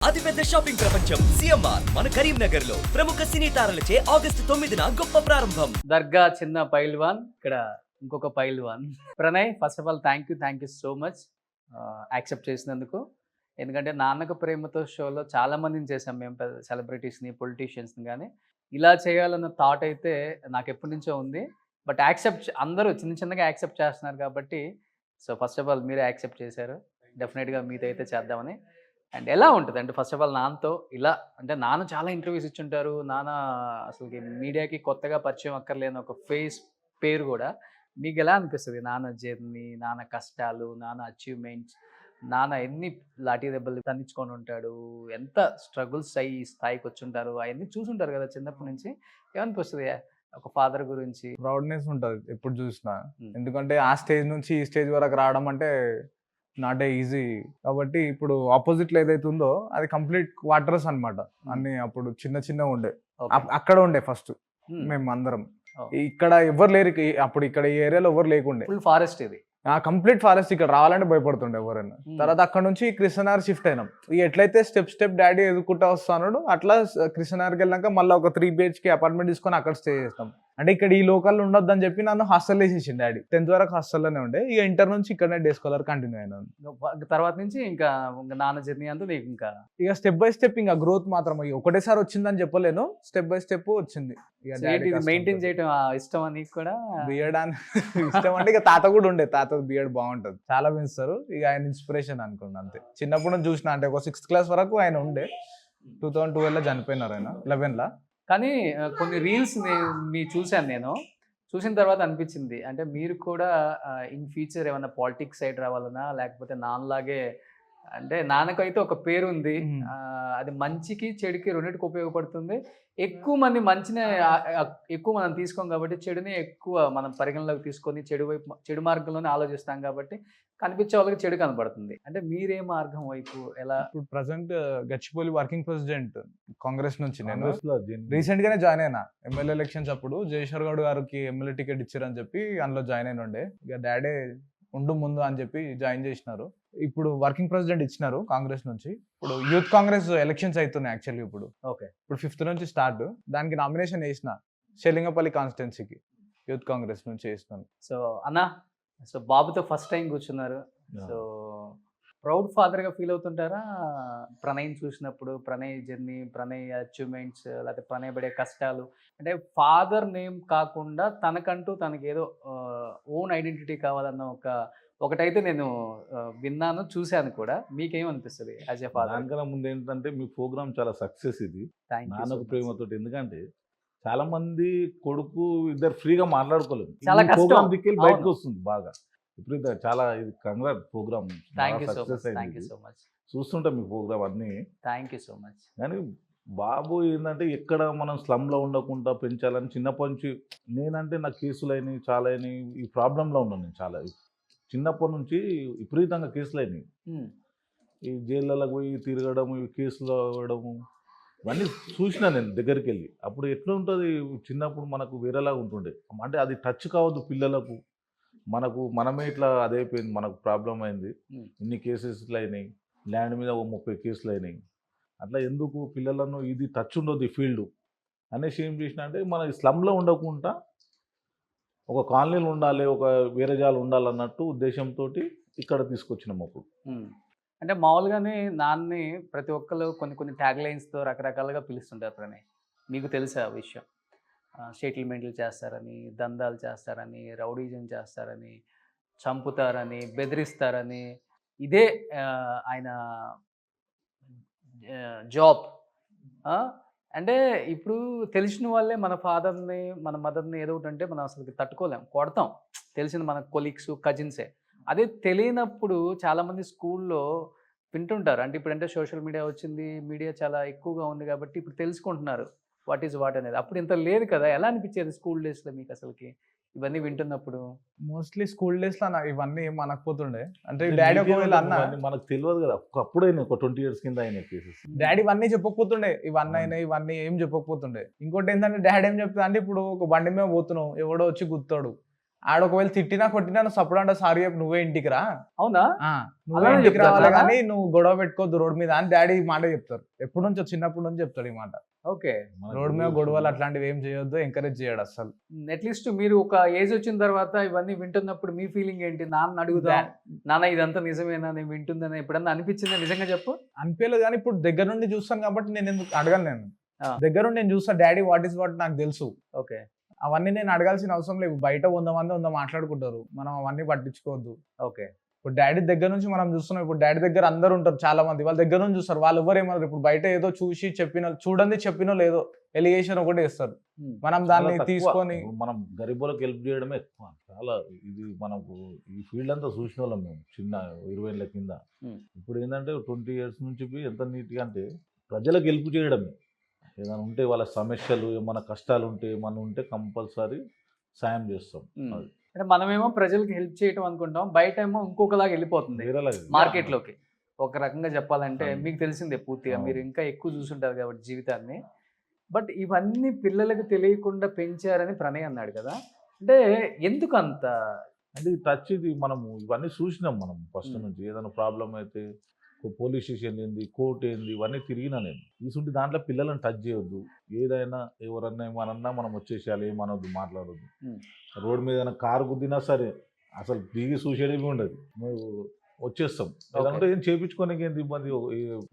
అతిపెద్ద షాపింగ్ ప్రపంచం సిఎంఆర్ మన కరీంనగర్ లో ప్రముఖ సినీ తారలచే ఆగస్టు 9న గొప్ప ప్రారంభం. దర్గా చిన్న పైల్వాన్, ఇక్కడ ఇంకొక పైల్వాన్. Pranay, first of all thank you so much accept చేసినందుకు. ఎందుకంటే నాన్నకు ప్రేమతో షోలో చాలా మందిని చేసాం మేము, సెలబ్రిటీస్ని, పొలిటీషియన్స్ని. కానీ ఇలా చేయాలన్న థాట్ అయితే నాకు ఎప్పటి నుంచో ఉంది. బట్ అందరూ చిన్నగా యాక్సెప్ట్ చేస్తున్నారు కాబట్టి, సో ఫస్ట్ ఆఫ్ ఆల్ మీరే యాక్సెప్ట్ చేశారు. డెఫినెట్గా మీతో అయితే చేద్దామని. అండ్ ఎలా ఉంటుంది అంటే ఫస్ట్ ఆఫ్ ఆల్ నాన్నతో ఇలా, అంటే నాన్న చాలా ఇంటర్వ్యూస్ ఇచ్చుంటారు. నాన్న అసలుకి మీడియాకి కొత్తగా పరిచయం అక్కర్లేని ఒక పేరు కూడా. మీకు ఎలా అనిపిస్తుంది నాన్న జర్నీ, నాన్న కష్టాలు, నాన్న అచీవ్మెంట్స్, నాన్న ఎన్ని లాఠీ దెబ్బలు తన్నించుకొని ఉంటాడు, ఎంత స్ట్రగుల్స్ అయ్యి ఈ స్థాయికి వచ్చుంటారు, అవన్నీ చూసుంటారు కదా చిన్నప్పటి నుంచి. ఏమనిపిస్తుంది ఒక ఫాదర్ గురించి? ప్రౌడ్నెస్ ఉంటుంది ఎప్పుడు చూసినా. ఎందుకంటే ఆ స్టేజ్ నుంచి ఈ స్టేజ్ వరకు రావడం అంటే నాట్ ఏ ఈజీ. కాబట్టి ఇప్పుడు ఆపోజిట్ లో ఏదైతే ఉందో అది కంప్లీట్ క్వార్టర్స్ అన్నమాట. అన్ని అప్పుడు చిన్న ఉండే, అక్కడ ఉండే ఫస్ట్ మేము అందరం. ఇక్కడ ఎవరు లేరు అప్పుడు, ఇక్కడ ఈ ఏరియాలో ఎవరు లేకుండే. ఫుల్ ఫారెస్ట్ ఇది, కంప్లీట్ ఫారెస్ట్. ఇక్కడ రావాలంటే భయపడుతుండే ఎవరైనా. తర్వాత అక్కడ నుంచి కృష్ణనగర్ షిఫ్ట్ అయినాం. ఎట్లయితే స్టెప్ డాడీ ఎదుర్కొంటా వస్తున్నాడు, అట్లా కృష్ణనగర్కి వెళ్ళాక మళ్ళీ ఒక 3 BHK అపార్ట్మెంట్ తీసుకొని అక్కడ స్టే చేస్తాం. అంటే ఇక్కడ ఈ లోకల్లో ఉండొద్దు అని చెప్పి నన్ను హాస్టల్ వేసేసింది డాడీ. 10th వరకు హాస్టల్లోనే ఉండే. ఇక ఇంటర్ నుంచి ఇక్కడనే డే స్కాలర్ కంటిన్యూ అయినాను. తర్వాత నుంచి ఇంకా నాన్న జర్నీ అంతా నీకు ఇంకా ఇక స్టెప్ బై స్టెప్ ఇంకా గ్రోత్ మాత్రం ఒకటేసారి వచ్చిందని చెప్పలేను, స్టెప్ బై స్టెప్ వచ్చింది. మెయింటైన్ చేయడం ఇష్టం అని కూడా. బియర్డ్ అని ఇష్టం అంటే ఇక తాత కూడా ఉండే, తాత బియర్డ్ బాగుంటది, చాలా పెంచుతారు. ఇక ఆయన ఇన్స్పిరేషన్ అనుకోండి అంతే. చిన్నప్పుడు నుంచి చూసిన, అంటే ఒక 6th క్లాస్ వరకు ఆయన ఉండే. 2012లో చనిపోయినారు ఆయన, 11లా. కానీ కొన్ని రీల్స్ చూశాను నేను. చూసిన తర్వాత అనిపించింది, అంటే మీరు కూడా ఇన్ ఫ్యూచర్ ఏమైనా పాలిటిక్స్ సైడ్ రావాలన్నా, లేకపోతే నాన్నలాగే, అంటే నాన్నకైతే ఒక పేరు ఉంది, అది మంచికి చెడుకి రెండింటికి ఉపయోగపడుతుంది. ఎక్కువ మంది మంచినే ఎక్కువ మనం తీసుకోం కాబట్టి, చెడుని ఎక్కువ మనం పరిగణలోకి తీసుకొని చెడు మార్గంలోనే ఆలోచిస్తాం కాబట్టి కనిపించే వాళ్ళకి చెడు కనపడుతుంది. అంటే మీరే మార్గం వైపు ఎలా? ఇప్పుడు present Gachibowli working president Congress నుంచి. నేను రీసెంట్ గానే జాయిన్ అయినా. ఎమ్మెల్యే ఎలక్షన్స్ అప్పుడు జయశ్వర్ గౌడ్ గారికి ఎమ్మెల్యే టికెట్ ఇచ్చారని చెప్పి అందులో జాయిన్ అయిన ఉండే. ఇక డాడీ ఉండు ముందు అని చెప్పి జాయిన్ చేసినారు. ఇప్పుడు వర్కింగ్ ప్రెసిడెంట్ ఇచ్చినారు కాంగ్రెస్ నుంచి. ఇప్పుడు యూత్ కాంగ్రెస్ ఎలక్షన్స్ అవుతున్నాయి యాక్చువల్లీ. ఇప్పుడు 5th నుంచి స్టార్ట్. దానికి నామినేషన్ వేసిన షెలింగపల్లి కాన్స్టిట్యున్సీకి యూత్ కాంగ్రెస్ నుంచి వేసినాను. సో అన్నా, సో బాబుతో ఫస్ట్ టైం కూర్చున్నారు. సో ప్రౌడ్ ఫాదర్గా ఫీల్ అవుతుంటారా ప్రణయ్ని చూసినప్పుడు? ప్రణయ్ జర్నీ, ప్రణయ్ అచీవ్మెంట్స్, లేకపోతే ప్రణయ్ పడే కష్టాలు, అంటే ఫాదర్ నేమ్ కాకుండా తనకంటూ తనకి ఏదో ఓన్ ఐడెంటిటీ కావాలన్న ఒకటైతే నేను విన్నాను, చూశాను కూడా. మీకేమనిపిస్తుంది యాజ్ ఏ ఫాదర్? దానికన్నా ముందు ఏంటంటే మీ ప్రోగ్రామ్ చాలా సక్సెస్ ఇది, నాన్నకు ప్రేమతో. ఎందుకంటే చాలా మంది కొడుకు ఇద్దరు ఫ్రీగా మాట్లాడుకోలేదు, ప్రోగ్రామ్ దిక్కెళ్ళి బయటకు వస్తుంది బాగా. ఇప్పుడు చాలా ఇది కంగ్రాట్ ప్రోగ్రామ్, చూస్తుంటే మీ ప్రోగ్రామ్ అన్ని. Thank you so much. కానీ బాబు ఏంటంటే ఎక్కడ మనం స్లమ్లో ఉండకుండా పెంచాలని చిన్నప్పటి నుంచి. నేనంటే నాకు కేసులు అయినాయి, చాలా అయినాయి, ఈ ప్రాబ్లంలో ఉన్నాను నేను చాలా. చిన్నప్పటి నుంచి విపరీతంగా కేసులు అయినాయి. ఈ జైళ్ళకు పోయి తిరగడం, ఈ కేసులు అవ్వడము, ఇవన్నీ చూసినా నేను దగ్గరికి వెళ్ళి. అప్పుడు ఎట్లా ఉంటుంది చిన్నప్పుడు మనకు వేరేలాగా ఉంటుండే. అంటే అది టచ్ కావద్దు పిల్లలకు, మనమే ఇట్లా అదైపోయింది, మనకు ప్రాబ్లం అయింది. ఇన్ని కేసెస్ ఇట్లా అయినాయి, ల్యాండ్ మీద 30 కేసులు అయినాయి. అట్లా ఎందుకు పిల్లలను ఇది టచ్ ఉండదు ఈ ఫీల్డ్ అనేసి ఏం చేసిన అంటే, మన స్లమ్లో ఉండకుండా ఒక కాలనీలు ఉండాలి, ఒక వేరే జాలు ఉండాలన్నట్టు ఉద్దేశంతో ఇక్కడ తీసుకొచ్చినాం అప్పుడు. అంటే మామూలుగానే నాన్ని ప్రతి ఒక్కరు కొన్ని ట్యాగ్ లైన్స్తో రకరకాలుగా పిలుస్తుంటారు ప్రణయ్. మీకు తెలుసా ఆ విషయం? సెటిల్మెంట్లు చేస్తారని, దందాలు చేస్తారని, రౌడీజం చేస్తారని, చంపుతారని, బెదిరిస్తారని. ఇదే ఆయన జాబ్. అంటే ఇప్పుడు తెలిసిన వాళ్ళే మన ఫాదర్ని, మన మదర్ని ఏదో ఒకటి అంటే మనం అసలు తట్టుకోలేం, కొడతాం. తెలిసిన మన కొలీగ్స్, కజిన్సే. అదే తెలియనప్పుడు చాలామంది స్కూల్లో వింటుంటారు. అంటే ఇప్పుడంటే సోషల్ మీడియా వచ్చింది, మీడియా చాలా ఎక్కువగా ఉంది కాబట్టి ఇప్పుడు తెలుసుకుంటున్నారు వాట్ ఈజ్ వాట్ అనేది. అప్పుడు ఇంత లేదు కదా. ఎలా అనిపించేది స్కూల్ డేస్లో మీకు అసలుకి ఇవన్నీ వింటున్నప్పుడు? మోస్ట్లీ స్కూల్ డేస్లో ఇవన్నీ ఏం అనకపోతుండే. అంటే డాడీ ఒకవేళ అన్న మనకు తెలియదు కదా, అప్పుడైనా ఒక 20 years కింద అయిన కేసెస్. డాడీ ఇవన్నీ చెప్పకపోతుండే, ఇవన్నీ అయినా ఇవన్నీ ఏం చెప్పకపోతుండే. ఇంకోటి ఏంటంటే డాడీ ఏం చెప్తా అంటే, ఇప్పుడు ఒక బండి మీద పోతున్నావు, ఎవడో వచ్చి గుర్తాడు, ఆడ ఒకవేళ తిట్టినా కొట్టినా నువ్వు సపోర్ట్ అంటే సారీ చెప్పి నువ్వే ఇంటికి రా, అవునా? నువ్వే అలానే ఇంటికి చెప్తారా? రావాలి కానీ నువ్వు గొడవ పెట్టుకోవద్దు రోడ్ మీద అని డాడీ ఈ మాట చెప్తారు. ఎప్పటి నుంచో చిన్నప్పటి నుంచి చెప్తాడు ఈ మాట. ఓకే. రోడ్ మీద గొడవలు అట్లాంటివి ఏం చేయొద్దు, ఎంకరేజ్ చేయడు అసలు. అట్లీస్ట్ మీరు ఒక ఏజ్ వచ్చిన తర్వాత ఇవన్నీ వింటున్నప్పుడు మీ ఫీలింగ్ ఏంటి? నాన్న అడుగుదా, నాన్న ఇదంతా నిజమేనా, నేను వింటుందని ఎప్పుడన్నా అనిపించిందా? నిజంగా చెప్పు. అనిపించలేదు, కానీ ఇప్పుడు దగ్గర నుండి చూస్తాను కాబట్టి నేను ఎందుకు అడగను. నేను ఆ. దగ్గర నుండి నేను చూస్తా, డాడీ వాట్ ఈస్ వాట్ నాకు తెలుసు. ఓకే. అవన్నీ నేను అడగాల్సిన అవసరం లేదు. బయట 100 మంది మాట్లాడుకుంటారు, మనం అవన్నీ పట్టించుకోవద్దు. ఓకే. ఇప్పుడు డాడీ దగ్గర నుంచి మనం చూస్తున్నాం. ఇప్పుడు డాడీ దగ్గర అందరు ఉంటారు, చాలా మంది వాళ్ళ దగ్గర నుంచి చూస్తారు. వాళ్ళు ఎవరు ఏమన్నారు, ఇప్పుడు బయట ఏదో చూసి చూడండి చెప్పినో లేదో ఎలిగేషన్ ఒకటి వేస్తారు. మనం దాన్ని చాలా తక్కువ. తీసుకొని మనం గరీబులకు హెల్ప్ చేయడమే ఎక్కువ. చాలా ఇది మనకు ఈ ఫీల్డ్ అంతా చూసిన వాళ్ళం మేము చిన్న 20 ఏళ్ళ కింద. ఇప్పుడు ఏంటంటే 20 years నుంచి ఎంత నీట్గా అంటే ప్రజలకు హెల్ప్ చేయడమే. ఏదైనా ఉంటే వాళ్ళ సమస్యలు, ఏమైనా కష్టాలు ఉంటే, ఏమన్నా ఉంటే కంపల్సరీ సాయం చేస్తాం. అంటే మనమేమో ప్రజలకు హెల్ప్ చేయటం అనుకుంటాం, బయట ఏమో ఇంకొకలాగా వెళ్ళిపోతుంది వేరేలాగా మార్కెట్లోకి. ఒక రకంగా చెప్పాలంటే అవును. మీకు తెలిసిందే పూర్తిగా, అవును. మీరు ఇంకా ఎక్కువ చూసుంటారు కాబట్టి జీవితాన్ని. బట్ ఇవన్నీ పిల్లలకు తెలియకుండా పెంచారని ప్రణయ్ అన్నాడు కదా, అంటే ఎందుకు అంత? అంటే ఈ టచ్ ఇది మనము ఇవన్నీ చూసినాం మనం ఫస్ట్ నుంచి. ఏదైనా ప్రాబ్లం అయితే పోలీస్ స్టేషన్ ఏంది, కోర్టు ఏంది, ఇవన్నీ తిరిగినా నేను. తీసుంటే దాంట్లో పిల్లలను టచ్ చేయొద్దు. ఏదైనా ఎవరన్నా ఏమన్నా మనం వచ్చేసేయాలి, ఏమనొద్దు, మాట్లాడొద్దు. రోడ్డు మీద ఏదైనా కారు గుద్దినా సరే అసలు దిగి చూసేది ఉండదు, నువ్వు వచ్చేస్తాం. ఏదంటే ఏం చేయించుకోనికి ఏంటి ఇబ్బంది?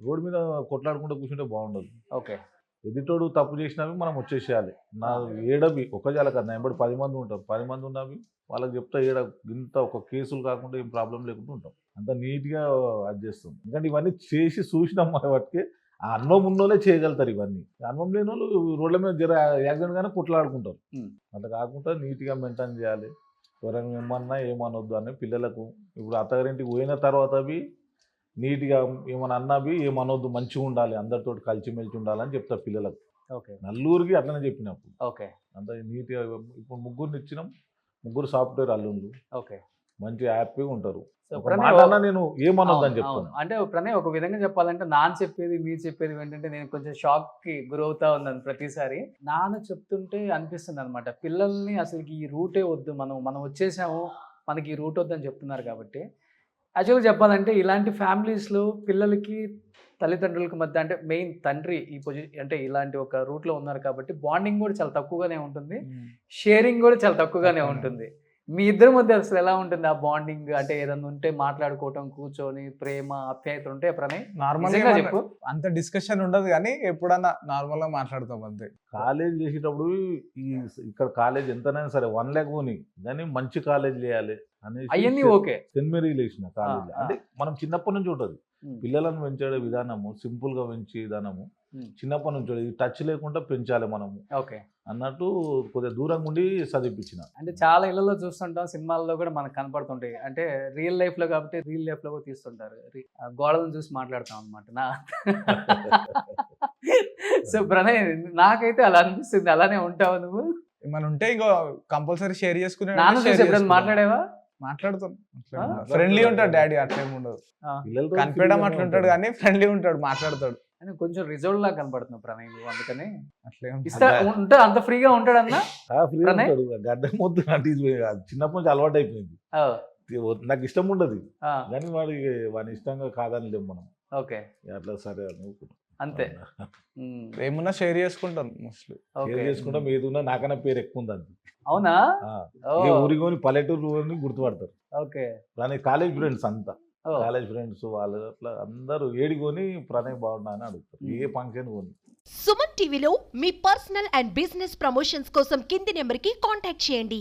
రోడ్డు మీద కొట్లాడుకుంటూ కూర్చుంటే బాగుండదు. ఓకే. ఎదుటోడు తప్పు చేసినవి మనం వచ్చేసేయాలి. నా ఏడవి ఒక్కజాల కదా, నా ఎంబడి 10 మంది ఉంటారు. 10 మంది ఉన్నవి వాళ్ళకి చెప్తా ఇంత ఒక కేసులు కాకుండా ఏం ప్రాబ్లం లేకుండా ఉంటాం. అంత నీట్గా అది చేస్తాం. ఎందుకంటే ఇవన్నీ చేసి చూసినాం మన వాటికి. ఆ అనుభవం ఉన్నోళ్ళే చేయగలుగుతారు ఇవన్నీ. అనుభవం లేని వాళ్ళు రోడ్ల మీద యాక్సిడెంట్ గానే కొట్లాడుకుంటారు. అట్లా కాకుండా నీట్గా మెయింటైన్ చేయాలి. ఎవరైనా ఏమన్నా ఏమనొద్దు అని పిల్లలకు. ఇప్పుడు అత్తగారింటికి పోయిన తర్వాత అవి నీట్గా ఏమన్నా అన్నవి ఏమనొద్దు, మంచిగా ఉండాలి, అందరితో కలిసిమెలిసి ఉండాలని చెప్తారు పిల్లలకు. ఓకే. నల్లూరికి అట్లనే చెప్పినప్పుడు ఓకే. అంత నీట్గా. ఇప్పుడు 3 ఇచ్చినాం, 3 సాఫ్ట్వేర్ అల్లుండ్రు, ఓకే. మంచి హ్యాపీగా ఉంటారు. సో ఒక ప్రణయ్ మాట అన్నా నేను ఏమనొద్దని చెప్తాను. అంటే ప్రణయ్ ఒక విధంగా చెప్పాలంటే నాన్న చెప్పేది మీరు చెప్పేది ఏంటంటే నేను కొంచెం షాక్ కి గురవుతా ఉన్నాను ప్రతిసారి. నాన్న చెప్తుంటే అనిపిస్తుంది అనమాట, పిల్లల్ని అసలుకి ఈ రూటే వద్దు, మనం వచ్చేసాము, మనకి ఈ రూట్ వద్దని చెప్తున్నారు కాబట్టి. యాక్చువల్గా చెప్పాలంటే ఇలాంటి ఫ్యామిలీస్లో పిల్లలకి తల్లిదండ్రులకు మధ్య, అంటే మెయిన్ తండ్రి ఈ పొజిషన్ అంటే ఇలాంటి ఒక రూట్లో ఉన్నారు కాబట్టి బాండింగ్ కూడా చాలా తక్కువగానే ఉంటుంది, షేరింగ్ కూడా చాలా తక్కువగానే ఉంటుంది. మీ ఇద్దరి మధ్య అసలు ఎలా ఉంటుంది ఆ బాండింగ్? అంటే ఏదన్నా ఉంటే మాట్లాడుకోవటం, కూర్చొని ప్రేమ ఆప్యాయత ఉంటే ప్రణయ్? నార్మల్గా చెప్పు. అంత డిస్కషన్ ఉండదు కానీ ఎప్పుడన్నా నార్మల్ గా మాట్లాడతాం అంతే. కాలేజ్ చేసేటప్పుడు ఇక్కడ కాలేజ్ ఎంతనైనా సరే 1 lakh పోని, కానీ మంచి కాలేజ్ చేయాలి అవన్నీ అనేసి ఓకే. సెయింట్ మేరీలో వేసిన కాలేజ్. ఆ. అంటే మనం చిన్నప్పటి నుంచి ఉంటుంది పిల్లలను పెంచే విధానము, సింపుల్ గా పెంచే విధానము చిన్నప్పటి నుంచి ఉంటుంది. టచ్ లేకుండా పెంచాలి మనము ఓకే అన్నట్టు కొద్దిగా దూరంగా ఉండి చదివిపించిన. అంటే చాలా ఇళ్లలో చూస్తుంటాం, సినిమాల్లో కూడా మనకు కనపడుతుంటాయి. అంటే రియల్ లైఫ్ లో కాబట్టి రియల్ లైఫ్ లో కూడా తీస్తుంటారు. గోడలను చూసి మాట్లాడతాం అనమాట నా. సో ప్రణయ్ నాకైతే అలా అనిపిస్తుంది. అలానే ఉంటావా నువ్వు? ఏమైనా ఉంటే ఇంకో కంపల్సరీ షేర్ చేసుకునే నాన్న చూసి ఎప్పుడైనా మాట్లాడేవా? మాట్లాడతాం. ఫ్రెండ్లీ ఉంటాడు డాడీ, అట్లేం ఉండదు. పిల్లలతో కనిపించడం అట్లా ఉంటాడు కానీ ఫ్రెండ్లీ ఉంటాడు, మాట్లాడతాడు. అని కొంచెం రిజర్వ్ లాగా కనపడుతున్నావు ప్రణయ్ నువ్వు, అందుకని అట్లేం ఉంటా అంత ఫ్రీగా ఉంటాడన్నా. ప్రణయ్? గడ్డ మొద్దు అంటే చిన్నప్పటి నుంచి అలవాటు అయిపోయింది. నాకు ఇష్టం ఉండదు కానీ వాడి ఇష్టంగా కాదని లేవు మనం. ఓకే. అట్లా సరే అని అంతే. ఏమున్నా షేర్ చేసుకుంటాను మోస్ట్లీ. చేసుకుంటాం. ఏదున్నా నాకన్నా పేరు ఎక్కువ ఉంది అంతే. అవునా? ఊరికొని పల్లెటూరు గుర్తుపడతారు. ఓకే. ప్రణయ్ కాలేజ్ ఫ్రెండ్స్ అంతా, కాలేజ్ ఫ్రెండ్స్ వాళ్ళు అట్లా అందరూ ఏడికొని ప్రణయ్ బాగున్నా అని అడుగుతారు. ఏ ఫంక్షన్ కొని. సుమన్ టీవీలో మీ పర్సనల్ అండ్ బిజినెస్ ప్రమోషన్స్ కోసం కింది నెంబర్కి కాంటాక్ట్ చేయండి.